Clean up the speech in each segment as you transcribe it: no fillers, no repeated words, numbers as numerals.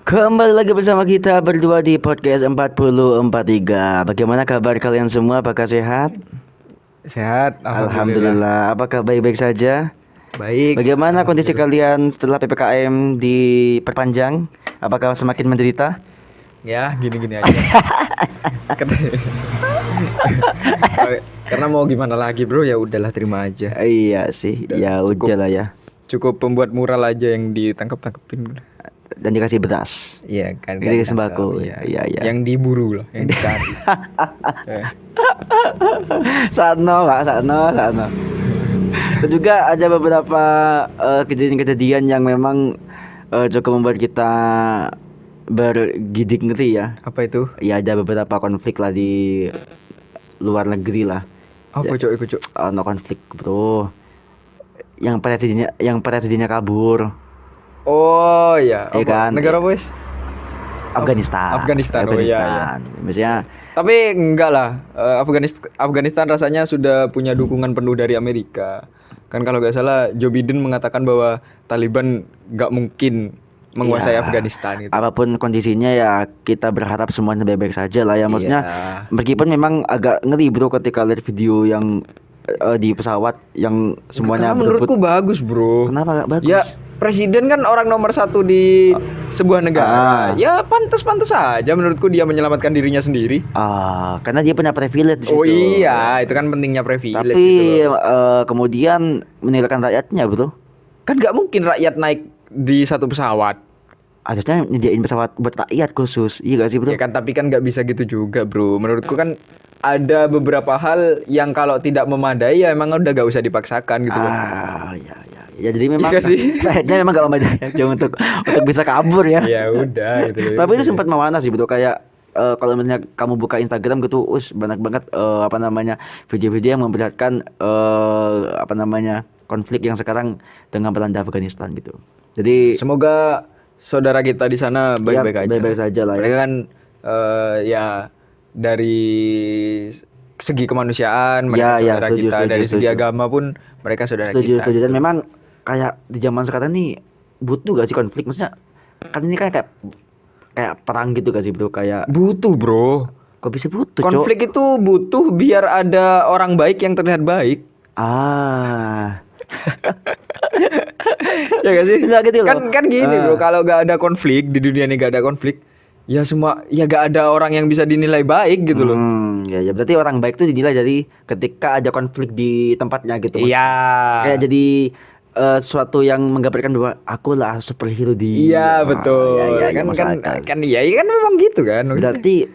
Kembali lagi bersama kita berdua di podcast 4043. Bagaimana kabar kalian semua? Apakah sehat? Sehat, Alhamdulillah. Apakah baik-baik saja? Baik. Bagaimana kondisi Alhamdulillah. kalian setelah PPKM diperpanjang? Apakah semakin menderita? Ya, gini-gini aja. Karena, karena mau gimana lagi, Bro? Ya udahlah, terima aja. Iya sih, ya Cukup. udahlah ya. Cukup pembuat mural aja yang ditangkap-tangkepin. Dan dikasih beras. Iya kan. Dikasih kan, sembako. iya. Iya, iya. Yang diburu lah, yang dicari. Eh, Sano, Pak, sano. Dan juga ada beberapa kejadian-kejadian yang memang cukup membuat kita bergidik ngeri ya. Apa itu? Ya ada beberapa konflik lah di luar negeri lah. Apa Ya. Cok? No konflik bro. Yang presidennya kabur. Oh iya, Iya kan? Negara apa, wes? Afghanistan. Afghanistan, oh iya. Maksudnya Tapi enggak lah, Afghanistan rasanya sudah punya dukungan penuh dari Amerika. Kan kalau nggak salah Joe Biden mengatakan bahwa Taliban nggak mungkin menguasai ya, Afghanistan gitu. apapun kondisinya ya kita berharap semuanya baik-baik saja lah ya. Maksudnya Iya. meskipun memang agak ngeri bro ketika lihat video yang di pesawat yang semuanya Karena menurutku bagus, Bro. Kenapa gak bagus? Ya, presiden kan orang nomor satu di sebuah negara. Ya pantas-pantas aja menurutku dia menyelamatkan dirinya sendiri. Karena dia punya privilege di Oh situ. iya, itu kan pentingnya privilege Tapi gitu loh. kemudian meninggalkan rakyatnya bro. Kan nggak mungkin rakyat naik di satu pesawat. Harusnya nyediain pesawat buat rakyat khusus. Iya gak sih bro? Ya kan, tapi kan nggak bisa gitu juga, Bro. Menurutku kan ada beberapa hal yang kalau tidak memadai ya emang udah gak usah dipaksakan gitu loh. Ya. Ya jadi memang Iya sih. rakyatnya memang gak memadai cuma untuk bisa kabur ya. Ya udah gitu loh. Tapi itu sempat memanas sih bro, kayak kalau misalnya kamu buka Instagram gitu, banyak banget video-video yang memperlihatkan konflik yang sekarang dengan melanda Afghanistan gitu. Jadi Semoga saudara kita di sana baik-baik ya, aja. baik-baik saja lah ya. Mereka kan ya dari segi kemanusiaan mereka Ya, saudara setuju, kita, setuju, dari segi setuju. agama pun mereka saudara Setuju. kita. Dan gitu. memang kayak di zaman sekarang nih butuh gak sih konflik? Maksudnya kan ini kan kayak perang gitu gak sih bro? Kayak Butuh, Bro. kok bisa butuh Cok? Konflik itu butuh biar ada orang baik yang terlihat baik. Ya gak sih? Enggak gitu loh. Kan gini, Bro, kalau gak ada konflik di dunia ini, gak ada konflik, ya gak ada orang yang bisa dinilai baik gitu loh. Ya berarti orang baik tuh dinilai dari ketika ada konflik di tempatnya gitu. Iya. Kayak jadi suatu yang menggambarkan bahwa aku lah superhero di. Iya, betul. Iya, kan masuk akal. iya kan memang gitu kan. Berarti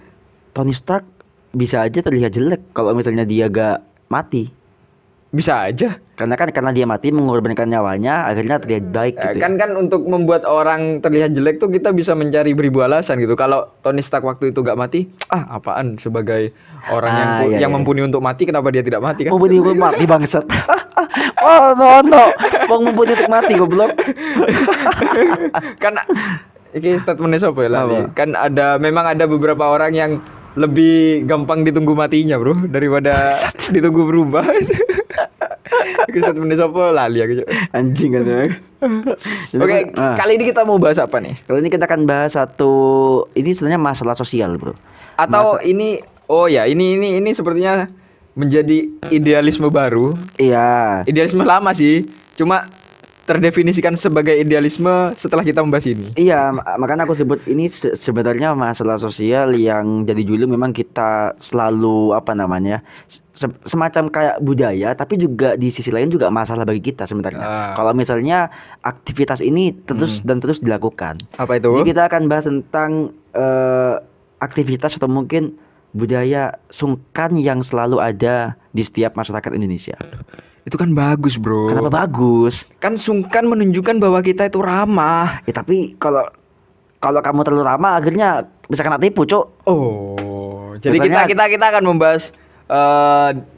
Tony Stark bisa aja terlihat jelek kalau misalnya dia gak mati. bisa aja. Karena dia mati mengorbankan nyawanya, akhirnya terlihat baik gitu. Kan untuk membuat orang terlihat jelek tuh kita bisa mencari beribu alasan gitu. Kalau Tony Stark waktu itu gak mati, apaan sebagai orang Iya. yang mumpuni untuk mati, kenapa dia tidak mati kan? Mumpuni untuk mati bangsat. No. Bang mumpuni untuk mati goblok. Kan ini statementnya siapa ya Lali? Apa? Kan memang ada beberapa orang yang lebih gampang ditunggu matinya, Bro, daripada ditunggu berubah. Ini statementnya siapa Lali aku. Anjing kan. Oke, kali ini kita mau bahas apa nih? Kali ini kita akan bahas ini sebenarnya masalah sosial, Bro. Atau ini ini sepertinya menjadi idealisme baru. Iya. Idealisme lama sih, cuma terdefinisikan sebagai idealisme setelah kita membahas ini. Iya, makanya aku sebut ini sebenarnya masalah sosial yang jadi dulu memang kita selalu semacam kayak budaya, tapi juga di sisi lain juga masalah bagi kita sebenarnya. Kalau misalnya aktivitas ini terus dilakukan. Apa itu? Jadi kita akan bahas tentang aktivitas atau mungkin budaya sungkan yang selalu ada di setiap masyarakat Indonesia. Itu kan bagus, Bro. Kenapa bagus? Kan sungkan menunjukkan bahwa kita itu ramah. Ya tapi kalau kamu terlalu ramah akhirnya bisa kena tipu, Cuk. Oh, jadi Misalnya- kita akan membahas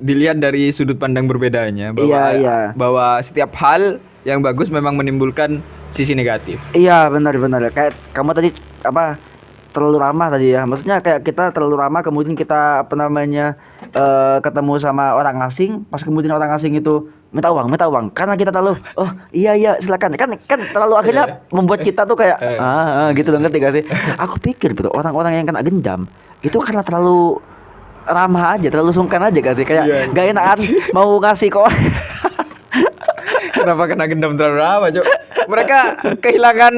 dilihat dari sudut pandang berbedanya bahwa Iya. bahwa setiap hal yang bagus memang menimbulkan sisi negatif. Iya, benar. Kayak kamu tadi terlalu ramah tadi ya. Maksudnya kayak kita terlalu ramah kemudian kita ketemu sama orang asing, pas kemudian orang asing itu minta uang karena kita terlalu oh iya silakan kan terlalu akhirnya membuat kita tuh kayak gitu loh, ngerti gak sih? Aku pikir bro orang-orang yang kena gendam itu karena terlalu ramah aja, terlalu sungkan aja gak sih, kayak gak enakan mau ngasih kok. Kenapa kena gendam terlalu lama, Cok? Mereka kehilangan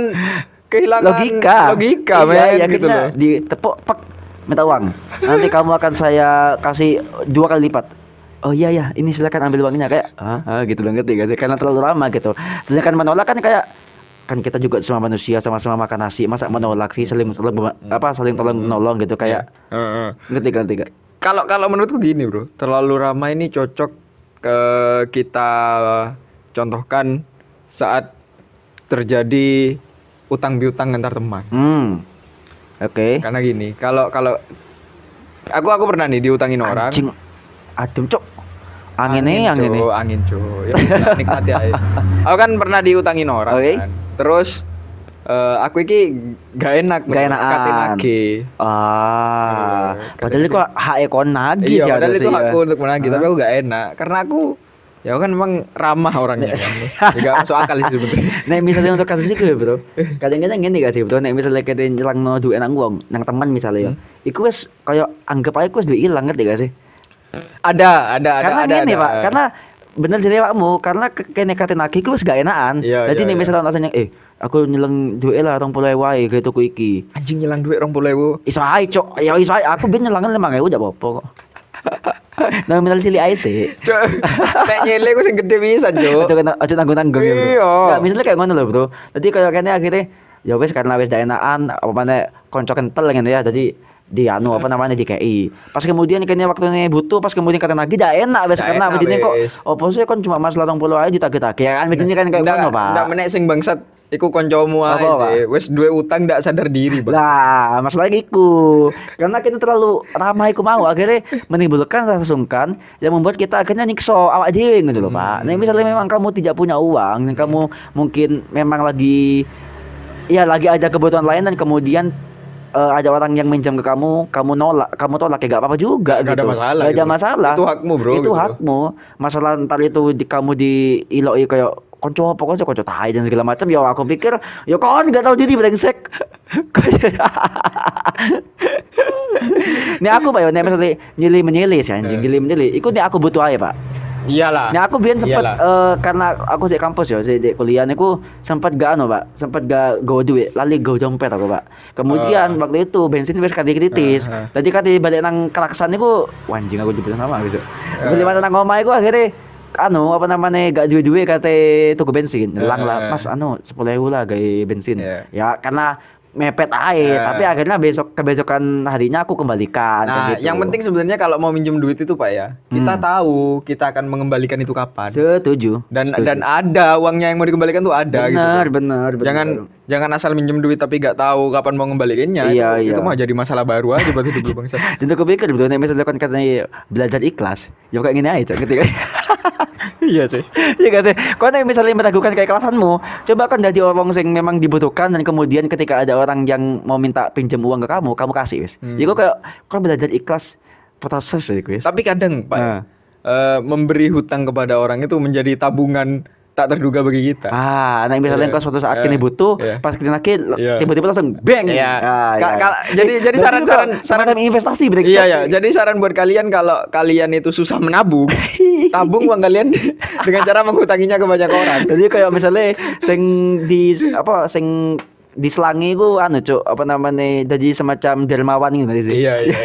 Logika men, iya, gitu loh. ditepuk pek minta uang nanti kamu akan saya kasih 2 kali lipat. Oh iya ini silakan ambil uangnya, kayak gitu loh, ngerti gak sih? Karena terlalu lama gitu. Sedangkan menolak kan kayak kan kita juga semua manusia sama-sama makan nasi, masa menolak sih, saling tolong menolong gitu kayak ngerti gak? Kalau menurutku gini, Bro. Terlalu ramai ini cocok kita contohkan saat terjadi utang piutang antar teman. Oke. Karena gini, kalau aku pernah nih diutangin orang. Anjing adem cok. Angin nih. Angin cuy. Ya bisa, nikmati aja. Aku kan pernah diutangin orang kan. Terus aku iki gak enakan. lagi. Padahal itu hak ekon nagih sih. Iya, padahal itu ya. hakku untuk menagih, tapi aku gak enak karena aku ya kan memang ramah orangnya kan. Ya gak masuk akal sih sebenarnya. Nek misalnya untuk kasus itu ya bro, kadang-kadang gini gak sih bro, nek misalnya kita nyelangno duit nang wong, nang teman misalnya ya, iku wis kaya anggap aja iku wis duit ilang, ngerti gak sih? Ada. Karena gini Pak, karena bener jadi awakmu, karena kene kate nagih iku wis gak enakan. Jadi nek misalnya ono sing aku nyeleng duit lah 20.000 wae ge tuku iki. Anjing nyelang duit 20.000. Iso ae cok, ya iso ae, aku ben nyelangan 5.000 jak apa-apa kok. Nah, minal cilik ae sih. Cuk, nek nyele ku sing gede pisan, Cuk. Aja nanggung-nanggung ya, Bro. Iya. Nah, misalnya kayak ngono lho, Bro. Jadi kayak kene akhirnya ya wis karena wis dak enakan apa maneh kanca kentel ngene ya. Jadi di anu apa namanya di KI. Pas kemudian kene waktune butuh, pas kemudian kata nagih dak enak wis karena begini kok. Opo sih kon cuma masalah 20 ae ditagih-tagih ya kan begini kan kayak ngono, Pak. Ndak menek sing bangsat iku koncomu ae sih. Wis duwe utang ndak sadar diri, Bang. Lah, masalahnya iku. Karena kita terlalu ramah iku mau akhirnya menimbulkan rasa sungkan yang membuat kita akhirnya nyiksa awak dhewe ngono lho, Pak. Nah, misalnya memang kamu tidak punya uang dan kamu mungkin memang lagi ada kebutuhan lain dan kemudian ada orang yang minjam ke kamu tolak ya gak apa-apa juga Gak gitu. ada Gak masalah. Itu hakmu, Bro. Itu gitu. hakmu. Masalah ntar itu kamu diiloki kayak konco tai dan segala macam, ya aku pikir ya kon gak tahu diri brengsek. Nih aku Pak ya, nek misalnya nyili sih anjing, nyili. Iku nek aku butuh aja, Pak. Iyalah. Nah aku biyen sempet karena aku di kampus ya, di kuliah niku sempet gak Pak, sempet gak gawe duit, lali gawe dompet aku, Pak. Kemudian waktu itu bensin wis kali kritis. Tadi kate balik nang kelaksan niku, anjing aku jebul sama gitu. Beli mana nang omah iku akhirnya apa namanya gak duwe kate tuku bensin. Nelang lah, Mas 10.000 lah gawe bensin. Ya karena mepet aja, tapi akhirnya kebesokan harinya aku kembalikan. Nah, gitu. yang penting sebenarnya kalau mau minjem duit itu Pak ya, kita tahu kita akan mengembalikan itu kapan. Setuju. Dan ada uangnya yang mau dikembalikan tuh ada gitu. Benar. Jangan asal minjem duit tapi gak tahu kapan mau ngembalikannya. Iya. Itu mah jadi masalah baru aja buat hidup lu bangsa. Jadi aku pikir sebetulnya misalnya kan katanya belajar ikhlas, ya kayak gini aja, ketika iya sih. Iya gak sih? Kau nih misalnya meragukan keikhlasanmu, coba kan dari orang yang memang dibutuhkan dan kemudian ketika ada orang yang mau minta pinjam uang ke kamu kasih wis. Ya kok kayak kau belajar ikhlas proses wis. Tapi kadang Pak, memberi hutang kepada orang itu menjadi tabungan tak terduga bagi kita. Nah misalnya kau suatu saat kini butuh, pas kini lagi tiba-tiba langsung bang. Jadi saran investasi berarti. Iya. Jadi saran buat kalian kalau kalian itu susah menabung, tabung uang kalian dengan cara menghutanginya ke banyak orang. Jadi kayak misalnya sing diselangi ku cuk apa namanya jadi semacam dermawan gitu sih. Iya.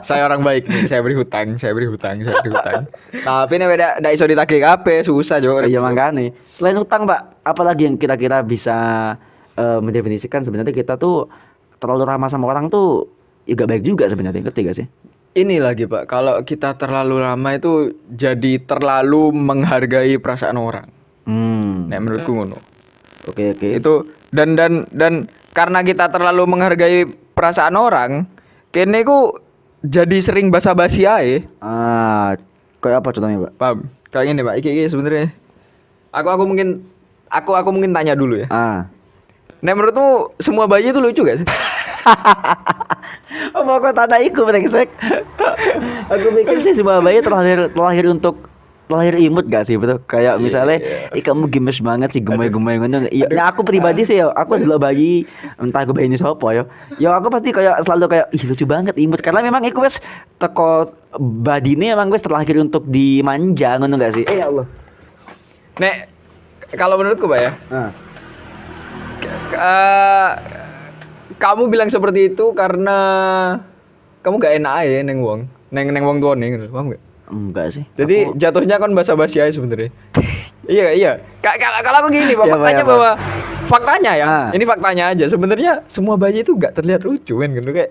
Saya orang baik nih, saya beri hutang. Tapi nek ndak iso ditagih kabeh, susah jo. Iya makanya. Selain hutang, Pak, apalagi yang kira-kira bisa mendefinisikan sebenarnya kita tuh terlalu ramah sama orang tuh juga baik juga sebenarnya, ngerti gak sih? Ini lagi Pak, kalau kita terlalu ramah itu jadi terlalu menghargai perasaan orang. Nek menurutku ngono. Oke. Itu dan karena kita terlalu menghargai perasaan orang, kene ku jadi sering basa-basi ae. Kayak apa contohnya, Pak? Paham? Kayak gini, Pak. Iki sebenarnya aku mungkin tanya dulu ya. Nek menurutmu semua bayi itu lucu gak sih? Apa kau tanya iku brengsek? Aku mikir sih semua bayi terlahir untuk terlahir imut gak sih bro? Kayak misalnya, kamu gemes banget sih gemoy-gemoy ngono. Iya, nah aku pribadi sih ya, aku dulu bayi entah aku bayi ini sopo ya. Ya aku pasti kayak selalu kayak ih lucu banget imut karena memang iku wes teko badine emang wes terlahir untuk dimanja ngono gak sih? Ya Allah. Nek kalau menurutku Pak ya, Nah. Kamu bilang seperti itu karena kamu gak enak aja neng wong tua neng, paham gak? Enggak sih. Jadi Aku- jatuhnya kan basa-basi aja sebenarnya. Iya. Kalau aku gini, Pak, Iya, Pak, faktanya ya, Pak. bahwa faktanya ya, Ah. ini faktanya aja. Sebenarnya semua bayi itu gak terlihat lucu kan gitu kayak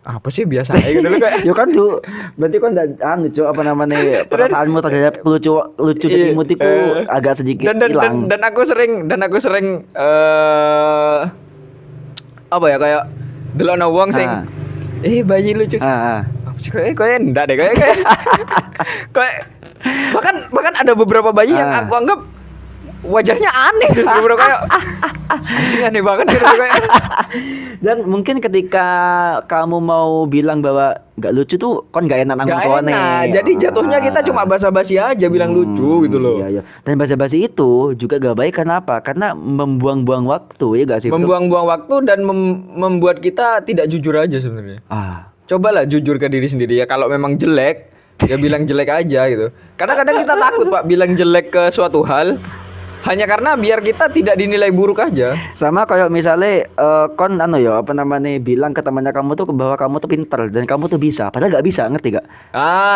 apa sih biasa aja gitu loh, kayak. Ya kan tuh, berarti kan anu Cuk, apa namanya perasaanmu terhadap lucu dan Iya, imut itu agak sedikit dan hilang. aku sering apa ya kayak delokno wong sing Ah. bayi lucu sih. Ah. Apa sih kayak enggak deh kayak kayak bahkan ada beberapa bayi yang Ah. aku anggap wajahnya aneh justru bro kayak anjing aneh banget gitu kayak. Dan mungkin ketika kamu mau bilang bahwa nggak lucu tuh kan nggak enak nang Gak tuane. enak. Jadi jatuhnya kita cuma basa-basi aja bilang lucu gitu loh. Iya. Dan basa-basi itu juga gak baik karena apa? Karena membuang-buang waktu ya gak sih? Bro? Membuang-buang waktu dan membuat kita tidak jujur aja sebenarnya. Cobalah jujur ke diri sendiri ya. Kalau memang jelek, ya bilang jelek aja gitu. Karena kadang kita takut Pak bilang jelek ke suatu hal hanya karena biar kita tidak dinilai buruk aja. Sama kayak misalnya kon anu ya apa namanya bilang ke temannya kamu tuh bahwa kamu tuh pinter dan kamu tuh bisa, padahal nggak bisa, ngerti gak?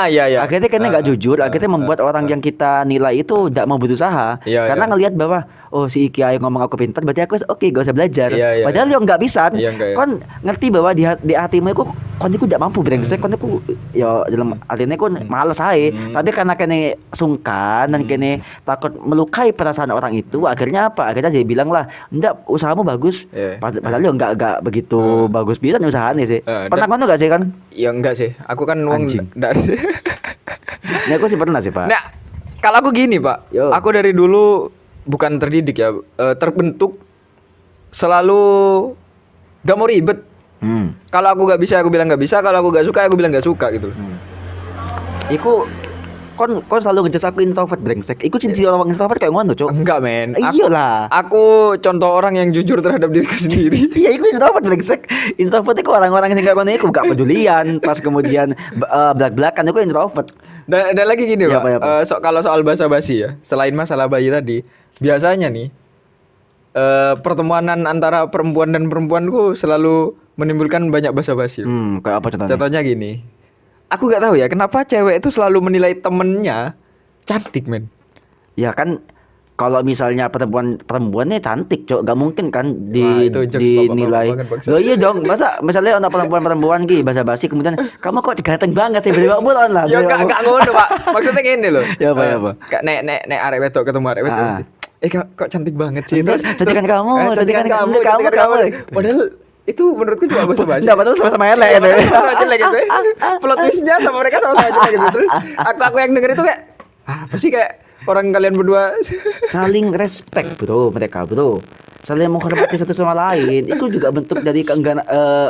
Iya. Akhirnya kayaknya nggak jujur, akhirnya membuat orang yang kita nilai itu tidak mau berusaha karena ngelihat bahwa oh si Iki ayo ngomong aku pinter, berarti aku oke gak usah belajar. Iya. Padahal yo nggak bisa. Iya, enggak, ya. Kon ngerti bahwa di hatimu itu kon iku tidak mampu brengsek, kon iku ya dalam artinya kon males ae. Tapi karena kene sungkan dan kene takut melukai perasaan orang itu, akhirnya apa? Akhirnya dia bilang lah, "Enggak, usahamu bagus." Iya. Padahal yo nggak begitu bagus bisa nih usahanya sih. Pernah dan- ngono gak sih kan? Ya enggak sih. Aku kan wong Anjing. ndak. Ya aku sih pernah sih, Pak. Nah, kalau aku gini Pak, Yo. aku dari dulu bukan terdidik ya, terbentuk selalu gak mau ribet. Kalau aku gak bisa, aku bilang gak bisa. Kalau aku gak suka, aku bilang gak suka gitu. Iku kon selalu ngejudge aku introvert brengsek. Iku ciri-ciri orang introvert kayak ngono, Cuk. Enggak men. Iyalah. Aku contoh orang yang jujur terhadap diriku sendiri. Iya, iku introvert brengsek. Introvert itu orang-orang yang gak ngono iku gak pedulian, pas kemudian belak-belakan iku introvert. Dan lagi gini Ya, Pak, apa? kalau soal basa-basi ya, selain masalah bayi tadi, biasanya nih pertemanan antara perempuan dan perempuanku selalu menimbulkan banyak basa-basi. Kayak apa contohnya? Contohnya gini, aku nggak tahu ya kenapa cewek itu selalu menilai temennya cantik men. Ya kan kalau misalnya perempuannya cantik, Cok, gak mungkin kan Wah, itu jokes dinilai. bapak-bapak banget, Bang. Loh iya dong, masa misalnya ada perempuan ki basa-basi kemudian kamu kok ganteng banget sih, beli mulon lah. Ya nggak ngono Pak, maksudnya gini loh. Ya, apa, ya, apa? Kak nek arek wedok ketemu arek wedok Ah. pasti. Kok cantik banget sih. Cantikan kamu, cantikan kamu, cantikan kamu. Padahal itu menurutku cuma basa-basi. Enggak, padahal sama-sama elek gitu. Sama jelek gitu. Plot twistnya sama mereka sama-sama jelek gitu. Terus aku yang denger itu kayak apa sih kayak orang kalian berdua Saling respect, Bro, mereka, Bro. Saling menghormati satu sama lain. Itu juga bentuk dari keengganan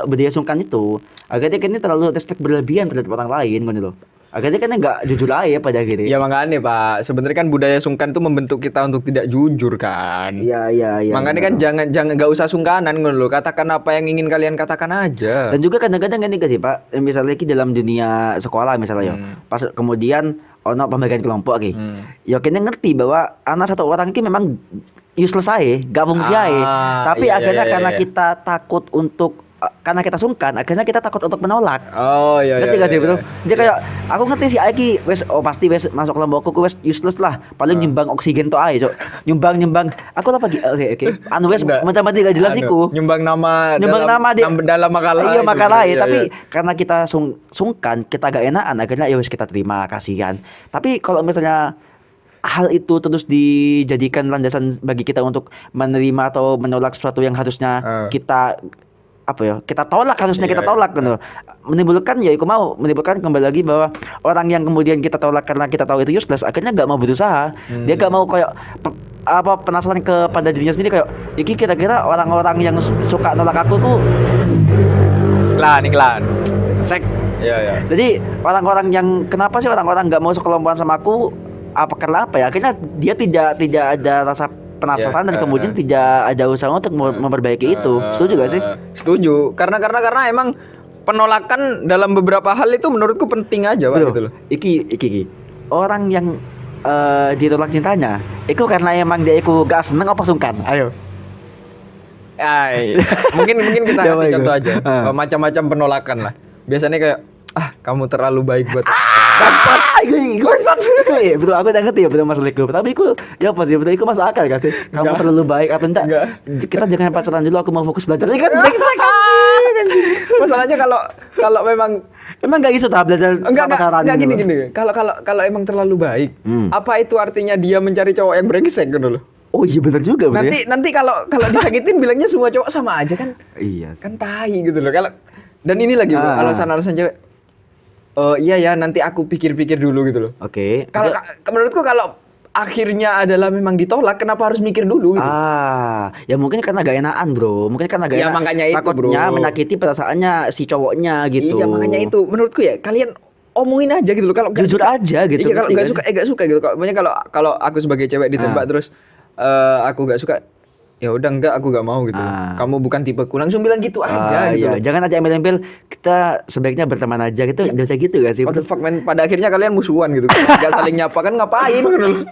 budaya sungkan itu. Akhirnya kan ini terlalu respect berlebihan terhadap orang lain kan loh. Akhirnya kan enggak jujur aja pada akhirnya. Ya makanya Pak, sebenarnya kan budaya sungkan tuh membentuk kita untuk tidak jujur kan. Iya. Makanya kan jangan nggak usah sungkanan ngono lho. Katakan apa yang ingin kalian katakan aja. Dan juga kadang-kadang kan sih Pak, misalnya ki dalam dunia sekolah misalnya ya, pas kemudian ono pembagian kelompok ki. Ya kini ngerti bahwa anak satu orang ki memang useless aja, gak fungsi aja. Tapi iya, akhirnya iya, karena iya. kita takut untuk karena kita sungkan, akhirnya kita takut untuk menolak. Oh iya. Ngerti gak sih, Bro? iya. Dia kayak aku ngerti sih Aki wes pasti wes masuk kelompokku wes useless lah. Paling nyumbang oksigen to ae, Cok. Nyumbang. Aku apa lagi? Oke. Anu wes Nggak. macam gak jelas iku. Nyumbang nama Dalam makalah. Iya itu, makalah iya, tapi iya. karena kita sungkan, kita gak enakan, akhirnya ya wes kita terima, kasihan. Tapi kalau misalnya hal itu terus dijadikan landasan bagi kita untuk menerima atau menolak sesuatu yang harusnya kita kita tolak, harusnya kita tolak gitu. Menimbulkan kembali lagi bahwa orang yang kemudian kita tolak karena kita tahu itu useless, akhirnya gak mau berusaha. Dia gak mau kayak penasaran kepada dirinya sendiri kayak iki kira-kira orang-orang yang suka nolak aku tuh Iklan. sek Iya, iya. Jadi orang-orang yang kenapa sih orang-orang nggak mau sekelompokan sama aku? Karena apa ya? Akhirnya dia tidak ada rasa penasaran dan kemudian tidak ada usaha untuk memperbaiki itu. Setuju gak sih? Setuju. Karena emang penolakan dalam beberapa hal itu menurutku penting aja, Pak, gitu loh. Iki. Orang yang ditolak cintanya, itu karena emang dia gak seneng apa sungkan? Ayo. Mungkin kita Coba kasih itu. contoh aja. Macam-macam penolakan lah. Biasanya kayak kamu terlalu baik buat Betul, aku udah ngerti ya betul masalah itu. Tapi ya apa sih, betul itu masuk akal gak sih? Kamu Enggak. terlalu baik atau enggak? Enggak. Kita jangan pacaran dulu, aku mau fokus belajar. Ini kan brengsek. Masalahnya kalau memang Emang gak isu tahap belajar pacaran enggak gitu. gini. Kalau emang terlalu baik, Hmm. apa itu artinya dia mencari cowok yang brengsek gitu loh? Oh iya benar juga betul ya? Nanti kalau disakitin bilangnya semua cowok sama aja kan? Iya. Kan tai gitu loh. Dan ini lagi bro, alasan cewek. Iya ya, nanti aku pikir-pikir dulu gitu loh. Oke. Menurutku kalau akhirnya adalah memang ditolak, kenapa harus mikir dulu gitu? Ya mungkin karena gak enakan bro. Mungkin karena gak Ya, enak. makanya itu, Takutnya bro. menyakiti perasaannya si cowoknya gitu. Iya makanya itu. Menurutku ya kalian omongin aja gitu loh. Kalau nggak Jujur suka- aja gitu. Iya kalau ngerti nggak gak suka, nggak suka gitu. Makanya kalau aku sebagai cewek ditembak terus aku nggak suka, ya udah enggak, aku nggak mau gitu. Kamu bukan tipeku, langsung bilang gitu aja gitu. Iya. loh. Jangan aja ambil-ambil. Kita sebaiknya berteman aja gitu. Gak usah gitu gak sih? What the fuck man? Pada akhirnya kalian musuhan gitu. Gak saling nyapa kan ngapain gitu loh.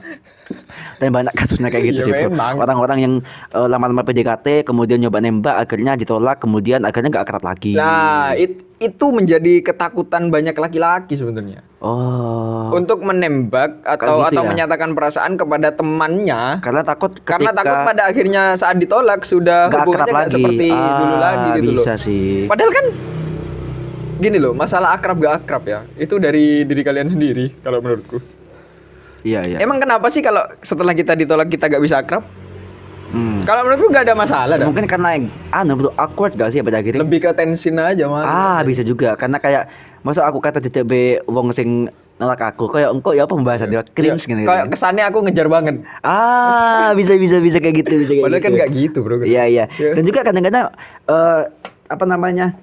Dan banyak kasusnya kayak gitu Iya, sih bro. memang. Orang-orang yang lama-lama PDKT kemudian nyoba nembak akhirnya ditolak kemudian akhirnya gak akrab lagi. Nah, itu menjadi ketakutan banyak laki-laki sebenarnya. Oh. Untuk menembak atau Kayak gitu ya? menyatakan perasaan kepada temannya. Karena takut Karena takut pada akhirnya saat ditolak sudah gak akrab hubungannya nggak lagi. seperti dulu lagi gitu loh. Bisa sih. Padahal kan gini loh, masalah akrab gak akrab ya, itu dari diri kalian sendiri kalau menurutku. Iya. Emang kenapa sih kalau setelah kita ditolak kita gak bisa akrab? Kalau menurutku gak ada masalah dah. Mungkin karena betul awkward gak sih pada akhirnya? Lebih ke tensin aja mah. Bisa juga karena kayak masa aku kata DTB wong sing nolak aku kayak engkau ya pembahasan dia cringe gitu. Kayak kesannya aku ngejar banget. Bisa kayak gitu, bisa kayak Padahal gitu. kan gak gitu bro. Iya. Dan juga kadang-kadang apa namanya?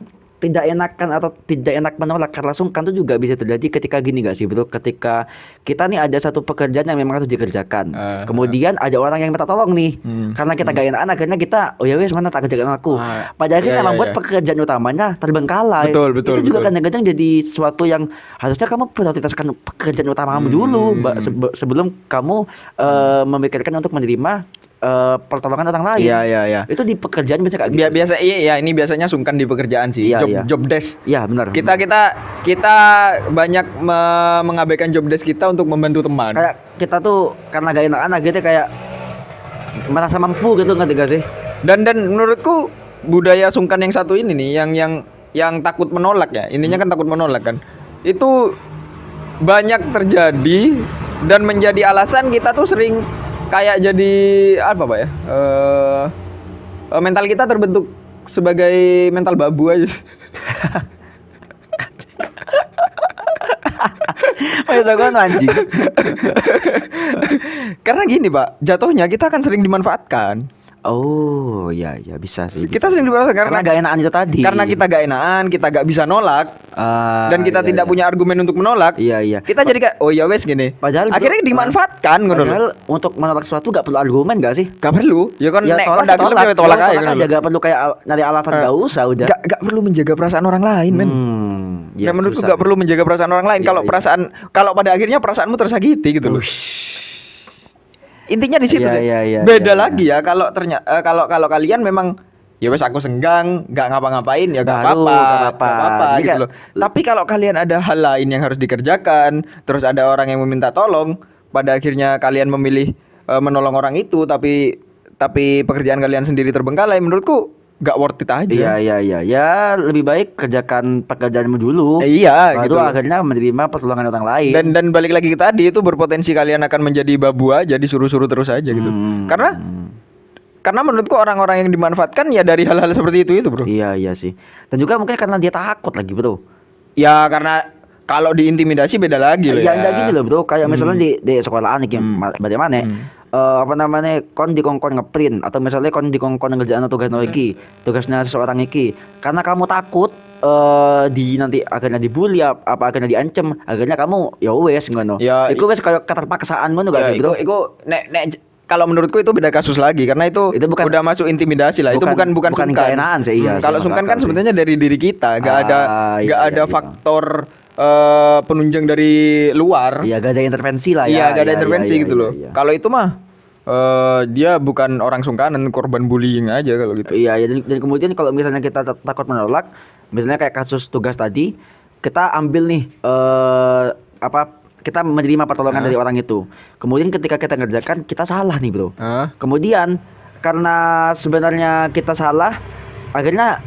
Tidak enakan atau tidak enak menolak karena sungkan itu juga bisa terjadi ketika gini gak sih bro, ketika kita nih ada satu pekerjaan yang memang harus dikerjakan, kemudian ada orang yang minta tolong nih, karena kita gak enakan akhirnya kita ya wes mana tak kerjakan aku, pada akhirnya membuat pekerjaan utamanya terbengkalai. Betul, itu juga kadang-kadang jadi sesuatu yang harusnya kamu prioritaskan pekerjaan utamamu dulu sebelum kamu memikirkan untuk menerima pertolongan orang lain. Iya. Itu di pekerjaan biasa kayak gitu. Biasa iya, ini biasanya sungkan di pekerjaan sih. Job desk. Iya, benar. Kita banyak mengabaikan job desk kita untuk membantu teman. Kayak kita tuh karena gak enakan akhirnya kayak merasa mampu gitu, ngerti gak sih? Dan menurutku budaya sungkan yang satu ini nih yang takut menolak ya. Intinya kan takut menolak kan. Itu banyak terjadi dan menjadi alasan kita tuh sering kayak jadi apa Pak ya? Mental kita terbentuk sebagai mental babu aja. Kan anjing. Karena gini Pak, jatuhnya kita akan sering dimanfaatkan. Oh iya bisa sih. Kita sering dimanfaatkan karena gak enakan itu tadi. Karena kita gak enakan, kita gak bisa nolak, dan kita tidak punya argumen untuk menolak. Iya. Kita jadi kayak oh ya wes gini. Padahal akhirnya dimanfaatkan ngono. Padahal untuk menolak sesuatu gak perlu argumen gak sih? Gak perlu. Ya kan nek kon tolak aja. Gak perlu kayak nyari alasan, gak usah udah. Gak perlu menjaga perasaan orang lain, men. Ya, menurutku gak perlu menjaga perasaan orang lain. Kalau pada akhirnya perasaanmu tersakiti gitu loh. Intinya di situ sih. Beda lagi ya kalau ternyata kalau kalian memang ya wes aku senggang, nggak ngapa-ngapain ya nggak apa-apa gitu loh. Tapi kalau kalian ada hal lain yang harus dikerjakan, terus ada orang yang meminta tolong, pada akhirnya kalian memilih menolong orang itu, tapi pekerjaan kalian sendiri terbengkalai, menurutku nggak worth it aja. Iya. Ya lebih baik kerjakan pekerjaanmu dulu. Iya, baru gitu. Akhirnya menerima pertolongan orang lain. Dan balik lagi ke tadi, itu berpotensi kalian akan menjadi babu aja, disuruh-suruh terus aja gitu. Karena menurutku orang-orang yang dimanfaatkan ya dari hal-hal seperti itu bro. Iya sih. Dan juga mungkin karena dia takut lagi bro. Ya karena kalau diintimidasi beda lagi loh ya. Ya enggak gini loh bro. Kayak misalnya di sekolahan nih bagaimana apa namanya kon dikongkon ngeprint atau misalnya kon dikongkon ngerjain tugas lagi tugasnya seseorang iki, karena kamu takut di nanti akhirnya dibully apa akhirnya diancem, akhirnya kamu ya wes ngono. Ya, Iku wes kayak keterpaksaan ngono gak Ya, sih, Bro? Iku kalau menurutku itu beda kasus lagi karena itu Itu udah masuk intimidasi lah. Itu bukan sungkan. gak enakan sih, iya. Kalau sih, sungkan masuk kan akal sih. sebenarnya dari diri kita, nggak ada iya. faktor penunjang dari luar. Iya, gak ada intervensi lah ya. Iya, gak ada Iya, intervensi iya, gitu iya, loh. iya. Kalau itu mah dia bukan orang sungkanan, korban bullying aja kalau gitu. Iya, ya, dan kemudian kalau misalnya kita takut menolak, misalnya kayak kasus tugas tadi, kita ambil nih kita menerima pertolongan dari orang itu. Kemudian ketika kita ngerjakan, kita salah nih, Bro. Kemudian karena sebenarnya kita salah, akhirnya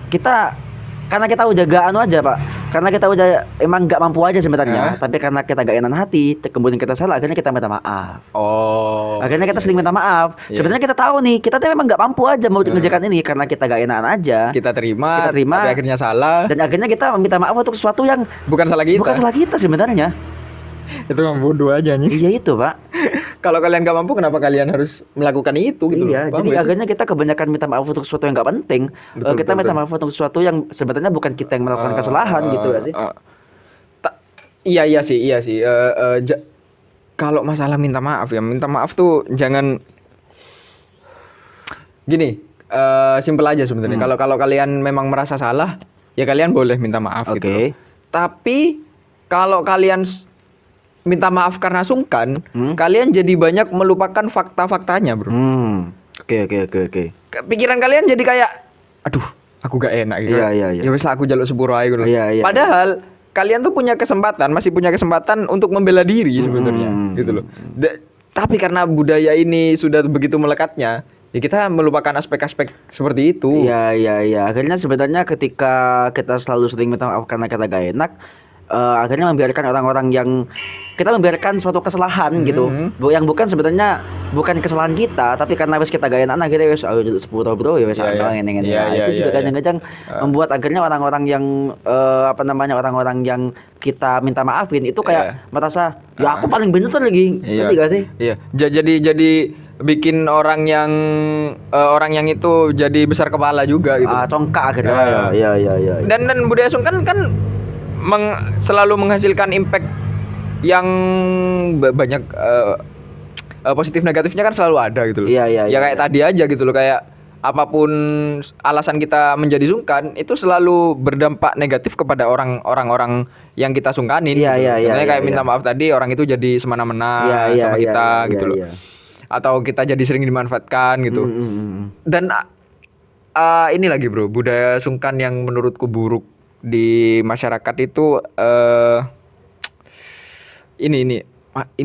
karena kita udah gak anu aja, Pak. Karena kita udah emang gak mampu aja sebenarnya. Tapi karena kita gak enak hati, kemudian kita salah, akhirnya kita minta maaf. Oh. Akhirnya kita sering minta maaf. Iya. Sebenarnya kita tahu nih, kita tuh memang gak mampu aja mau mengerjakan ini karena kita gak enakan aja. Kita terima, tapi akhirnya salah. Dan akhirnya kita minta maaf untuk sesuatu yang bukan salah kita sebenarnya. Itu mah bodoh aja nih. Iya itu, Pak. Kalau kalian gak mampu, kenapa kalian harus melakukan itu gitu? Iya, Paham jadi gak sih? akhirnya kita kebanyakan minta maaf untuk sesuatu yang gak penting. Kita minta maaf untuk sesuatu yang sebenarnya bukan kita yang melakukan kesalahan gitu gak sih? Iya sih. Kalau masalah minta maaf tuh jangan gini, simpel aja sebenarnya. Kalau kalian memang merasa salah, ya kalian boleh minta maaf gitu loh. Tapi kalau kalian minta maaf karena sungkan, kalian jadi banyak melupakan fakta-faktanya, Bro. Oke. Pikiran kalian jadi kayak, aduh, aku gak enak gitu. Iya. Ya wes lah, aku jaluk sepuro aja gitu. Iya. Padahal kalian tuh masih punya kesempatan untuk membela diri sebenarnya, gitu loh. Tapi karena budaya ini sudah begitu melekatnya, ya kita melupakan aspek-aspek seperti itu. Iya. Akhirnya sebenarnya ketika kita selalu sering minta maaf karena kita gak enak, akhirnya membiarkan orang-orang yang kita membiarkan suatu kesalahan gitu, yang bukan sebenarnya bukan kesalahan kita, tapi karena wes kita gak enak, akhirnya wes sepuro bro, ya wes ini. Itu juga kadang-kadang membuat akhirnya orang-orang yang orang-orang yang kita minta maafin itu kayak merasa ya aku paling bener lagi, ngerti gak sih? Iya. Jadi bikin orang yang itu jadi besar kepala juga gitu. Congkak akhirnya. Iya. Dan budaya sungkan kan selalu menghasilkan impact yang banyak, positif negatifnya kan selalu ada gitu loh. Iya. Kayak tadi aja gitu loh, kayak apapun alasan kita menjadi sungkan itu selalu berdampak negatif kepada orang-orang yang kita sungkanin. Iya. Kayak minta maaf tadi, orang itu jadi semena-mena sama kita gitu loh. Atau kita jadi sering dimanfaatkan gitu. Dan ini lagi, Bro, budaya sungkan yang menurutku buruk di masyarakat itu ini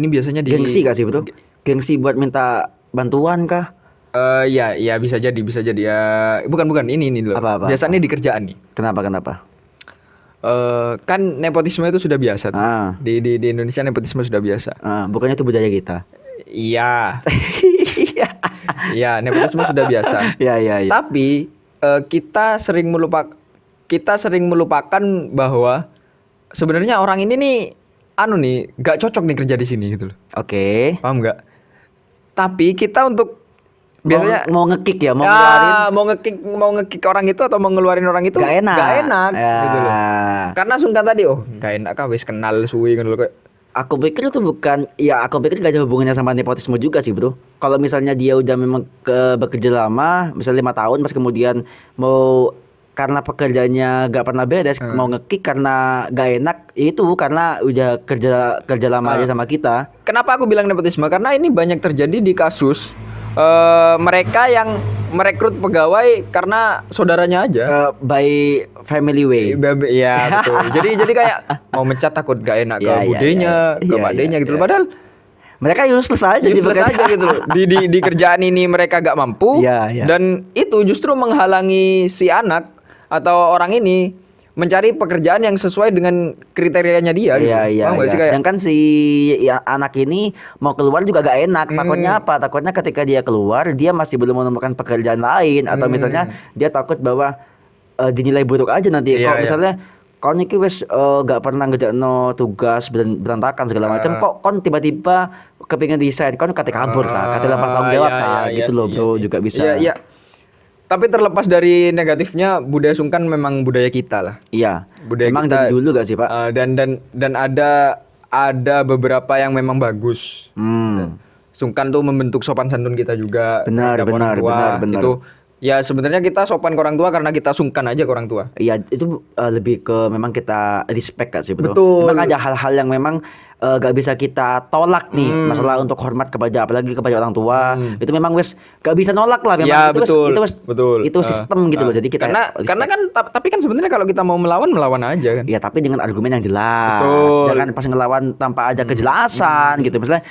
biasanya di gengsi gak sih, Bro? Gengsi buat minta bantuan kah? Ya bisa jadi ya. Bukan ini loh. Apa? Biasanya di kerjaan nih. Kenapa? Kan nepotisme itu sudah biasa tuh. Di Indonesia nepotisme sudah biasa. Bukannya itu budaya kita. Iya. Iya, nepotisme sudah biasa. Iya. Tapi kita sering melupakan bahwa sebenarnya orang ini nih gak cocok nih kerja di sini gitu loh. Oke. Paham nggak? Tapi kita untuk biasanya mau ngekick ya, mau ngekick orang itu atau mau ngeluarin orang itu gak enak ya. Gitu loh. Karena sungkan tadi gak enak kah wis kenal suwi kan loh. Aku pikir itu aku pikir gak ada hubungannya sama nepotisme juga sih, Bro. Kalau misalnya dia udah memang bekerja lama, misalnya 5 tahun, pas kemudian mau karena pekerjaannya gak pernah beres, mau ngekick karena gak enak, itu karena udah kerja lama aja sama kita. Kenapa aku bilang nepotisme? Karena ini banyak terjadi di kasus mereka yang merekrut pegawai karena saudaranya aja. By family way. Iya betul. Jadi kayak mau mencat takut gak enak ke budenya, ke pakdenya gitu. Padahal mereka useless aja gitu loh. Di kerjaan ini mereka gak mampu. Dan itu justru menghalangi si anak atau orang ini mencari pekerjaan yang sesuai dengan kriterianya dia gitu. Iya. Sedangkan si anak ini mau keluar juga gak enak. Takutnya apa? Takutnya ketika dia keluar, dia masih belum menemukan pekerjaan lain, atau misalnya dia takut bahwa dinilai buruk aja nanti. Kok misalnya kau niki wes gak pernah ngerjain tugas berantakan segala macam, kok kon tiba-tiba kepingin desain, kon kate kabur lah, kate lepas tanggung jawab gitu loh, Bro, juga bisa. Iya. Tapi terlepas dari negatifnya, budaya sungkan memang budaya kita lah. Iya. Budaya Memang kita dari dulu gak sih, Pak? dan ada beberapa yang memang bagus. Sungkan tuh membentuk sopan santun kita juga Benar, terhadap orang tua. benar. Itu ya sebenarnya kita sopan ke orang tua karena kita sungkan aja ke orang tua. Iya, itu lebih ke memang kita respect gak sih, betul? Betul. Memang ada hal-hal yang memang gak bisa kita tolak nih, masalah untuk hormat kepada apalagi kepada orang tua. Itu memang wes gak bisa nolak lah memang. Ya, Itu betul. betul. Itu sistem gitu loh. Jadi kita karena kan tapi kan sebenarnya kalau kita mau melawan aja kan. ya tapi dengan argumen yang jelas. Betul. Jangan pas ngelawan tanpa ada kejelasan gitu. Misalnya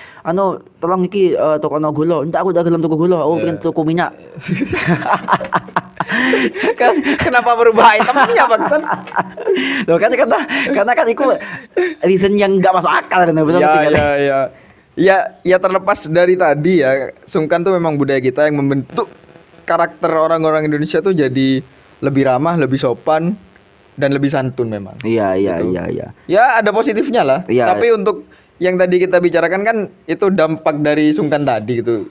tolong iki toko gula. Enggak, aku udah gelem tuku gula. Oh, pengen tuku minyak. Kan kenapa berubah itemnya Bangsan? Loh kan karena kan itu reason yang enggak masuk akal kan betul Ya terlepas dari tadi ya, sungkan tuh memang budaya kita yang membentuk karakter orang-orang Indonesia tuh jadi lebih ramah, lebih sopan dan lebih santun memang. Iya. Ya ada positifnya lah. Iya. Tapi untuk yang tadi kita bicarakan kan itu dampak dari sungkan tadi gitu.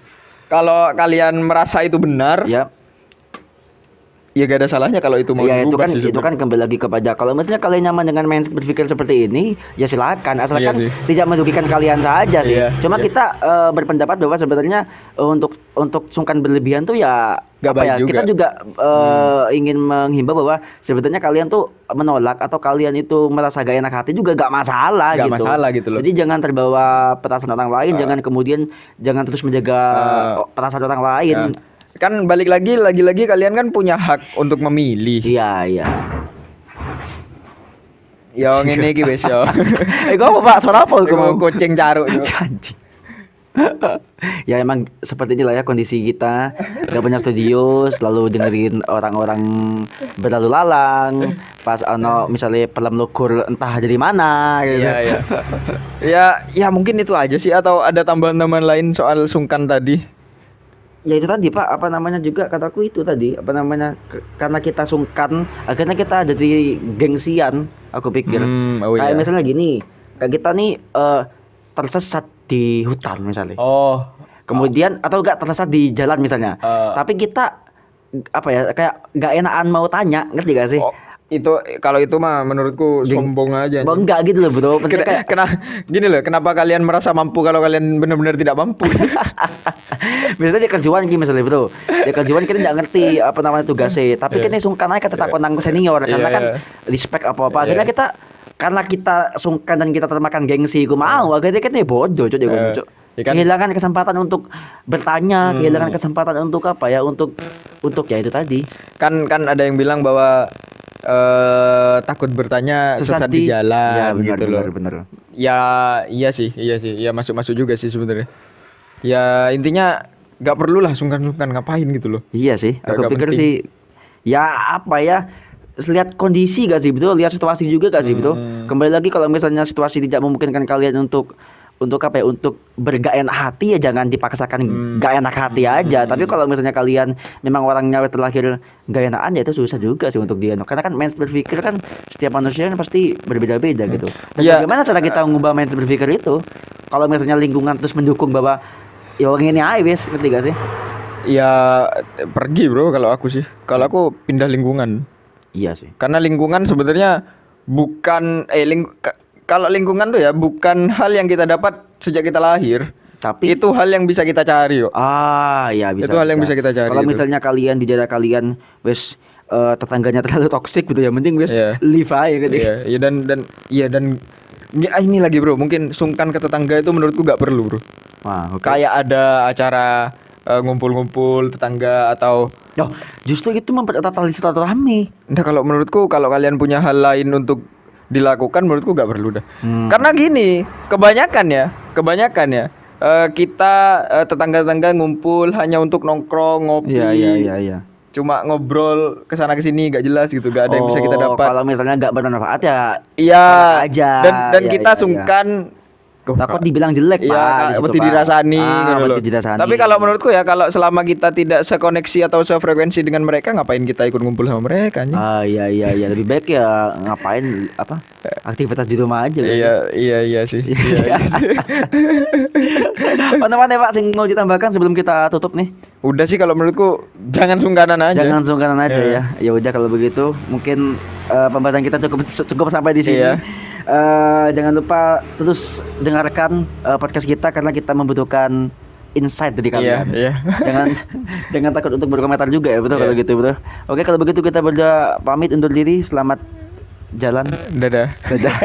Kalau kalian merasa itu benar, ya gak ada salahnya kalau itu mau diubah sih. Itu kan kembali lagi kepada kalau misalnya kalian nyaman dengan mindset berpikir seperti ini, ya silakan asalkan tidak merugikan kalian saja sih. Cuma kita berpendapat bahwa sebenarnya untuk sungkan berlebihan tuh ya gak baik juga. Kita juga ingin menghimbau bahwa sebetulnya kalian tuh menolak atau kalian itu merasa gak enak hati juga gak masalah gitu loh. Jadi jangan terbawa perasaan orang lain, jangan terus menjaga perasaan orang lain. Kan balik lagi kalian kan punya hak untuk memilih. Iya. Yo ngene iki wis yo. Kok Pak suara apa kok mau kucing caruk yo. Janji. Ya emang seperti inilah ya kondisi kita. Gak punya studio, selalu dengerin orang-orang berlalu lalang. Pas misalnya pelam lugur entah dari mana gitu. Iya. Ya mungkin itu aja sih, atau ada tambahan-tambahan lain soal sungkan tadi. Ya itu tadi Pak, juga kataku itu tadi, karena kita sungkan, akhirnya kita jadi gengsian, aku pikir. Kayak misalnya gini, kayak kita nih tersesat di hutan misalnya. Kemudian atau enggak tersesat di jalan misalnya. Tapi kita kayak enggak enakan mau tanya, ngerti gak sih? Itu kalau itu mah menurutku sombong aja. Enggak gitu loh bro. Kenapa kalian merasa mampu kalau kalian benar-benar tidak mampu? Biasanya dia kerjaan gini misalnya bro. Dia kerjaan kita nggak ngerti apa namanya tugasnya. Tapi kita sungkan aja kita takut nang senior karena kan respect apa-apa. Akhirnya karena kita sungkan dan kita termakan gengsi, akhirnya kita bodoh cok. Kehilangan kesempatan untuk bertanya, kehilangan kesempatan untuk untuk ya itu tadi. Kan ada yang bilang bahwa takut bertanya sesat di jalan. Ya benar. Ya iya sih. Ya masuk juga sih sebenarnya. Ya intinya gak perlu lah sungkan-sungkan ngapain gitu loh. Iya sih. Aku pikir penting sih. Ya lihat kondisi gak sih betul, lihat situasi juga gak sih betul. Kembali lagi kalau misalnya situasi tidak memungkinkan kalian untuk bergak enak hati ya jangan dipaksakan gak enak hati aja. Tapi kalau misalnya kalian memang orangnya terlahir gak enakan ya itu susah juga sih untuk dia. Karena kan mindset berpikir kan setiap manusia kan pasti berbeda-beda gitu. Dan bagaimana cara kita mengubah mindset berpikir itu? Kalau misalnya lingkungan terus mendukung bahwa ya orang ini aja wis, ngerti gak sih? Ya pergi bro kalau aku sih. Kalau aku pindah lingkungan. Iya sih. Karena lingkungan sebenarnya bukan kalau lingkungan tuh ya bukan hal yang kita dapat sejak kita lahir, tapi itu hal yang bisa kita cari kok. Iya bisa. Itu hal yang bisa kita cari. Kalau misalnya kalian di daerah kalian wes tetangganya terlalu toksik gitu ya, mending wes leave aja gitu. Iya dan ini lagi bro, mungkin sungkan ke tetangga itu menurutku gak perlu bro. Kayak ada acara ngumpul-ngumpul tetangga atau justru itu mempererat tali silaturahmi. Nah kalau menurutku kalau kalian punya hal lain untuk dilakukan menurutku gak perlu dah. Karena gini, kebanyakan ya kita tetangga-tetangga ngumpul hanya untuk nongkrong, ngopi. Iya. Cuma ngobrol kesana kesini gak jelas gitu, gak ada yang bisa kita dapat. Kalau misalnya gak bermanfaat ya iya aja. Dan kita sungkan Takut dibilang jelek, iya, Pak. di situ, peti Pak. dirasani ngono lho. peti dirasani. Tapi kalau menurutku ya kalau selama kita tidak sekoneksi atau sefrekuensi dengan mereka, ngapain kita ikut ngumpul sama mereka anjing? Iya, lebih baik ya ngapain apa aktivitas di rumah aja. Iya sih. Mana-mana Pak sing mau ditambahkan sebelum kita tutup nih? Udah sih kalau menurutku jangan sungkanan aja. Jangan sungkan aja Iya. ya. Ya udah kalau begitu mungkin pembahasan kita cukup sampai di sini. Iya. Jangan lupa terus dengarkan podcast kita karena kita membutuhkan insight dari kalian. Iya. Jangan takut untuk berkomentar juga ya, betul Iya. kalau gitu, bro. Oke, kalau begitu kita berdua pamit undur diri. Selamat jalan. Dadah. Dadah.